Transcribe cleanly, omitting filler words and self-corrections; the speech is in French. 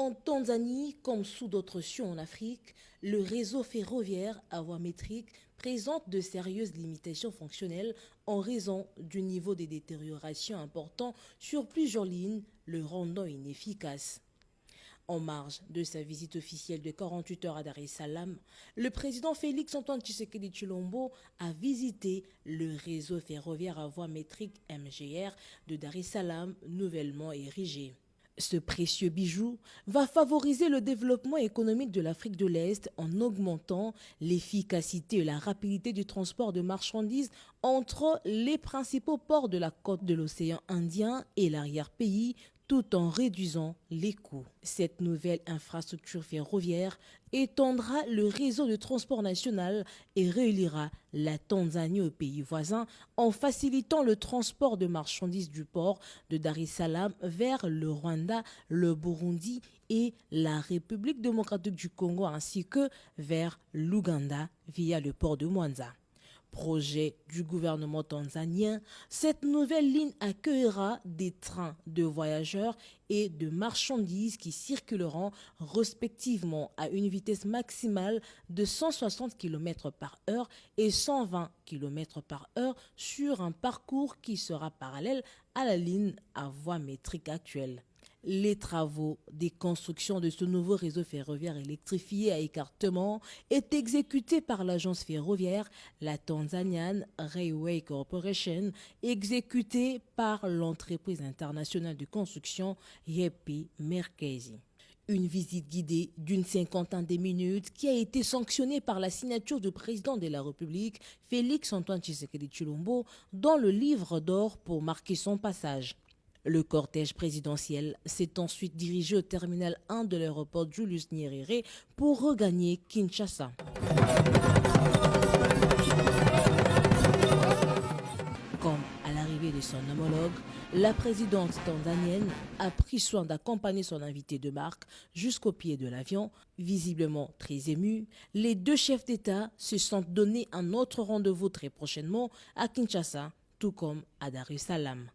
En Tanzanie, comme sous d'autres cieux en Afrique, le réseau ferroviaire à voie métrique présente de sérieuses limitations fonctionnelles en raison du niveau de détérioration important sur plusieurs lignes, le rendant inefficace. En marge de sa visite officielle de 48 heures à Dar es Salaam, le président Félix-Antoine Tshisekedi Tshilombo a visité le réseau ferroviaire à voie métrique MGR de Dar es Salaam, nouvellement érigé. Ce précieux bijou va favoriser le développement économique de l'Afrique de l'Est en augmentant l'efficacité et la rapidité du transport de marchandises entre les principaux ports de la côte de l'océan Indien et l'arrière-pays, tout en réduisant les coûts. Cette nouvelle infrastructure ferroviaire étendra le réseau de transport national et reliera la Tanzanie aux pays voisins en facilitant le transport de marchandises du port de Dar es Salaam vers le Rwanda, le Burundi et la République démocratique du Congo ainsi que vers l'Ouganda via le port de Mwanza. Projet du gouvernement tanzanien, cette nouvelle ligne accueillera des trains de voyageurs et de marchandises qui circuleront respectivement à une vitesse maximale de 160 km/h et 120 km/h sur un parcours qui sera parallèle à la ligne à voie métrique actuelle. Les travaux des constructions de ce nouveau réseau ferroviaire électrifié à écartement est exécuté par l'agence ferroviaire, la Tanzanian Railway Corporation, exécuté par l'entreprise internationale de construction YEPI Merkezi. Une visite guidée d'une cinquantaine de minutes qui a été sanctionnée par la signature du président de la République, Félix-Antoine Tshisekedi Tshilombo, dans le livre d'or pour marquer son passage. Le cortège présidentiel s'est ensuite dirigé au terminal 1 de l'aéroport Julius Nyerere pour regagner Kinshasa. Comme à l'arrivée de son homologue, la présidente tanzanienne a pris soin d'accompagner son invité de marque jusqu'au pied de l'avion. Visiblement très émus, les deux chefs d'État se sont donné un autre rendez-vous très prochainement à Kinshasa, tout comme à Dar es Salaam.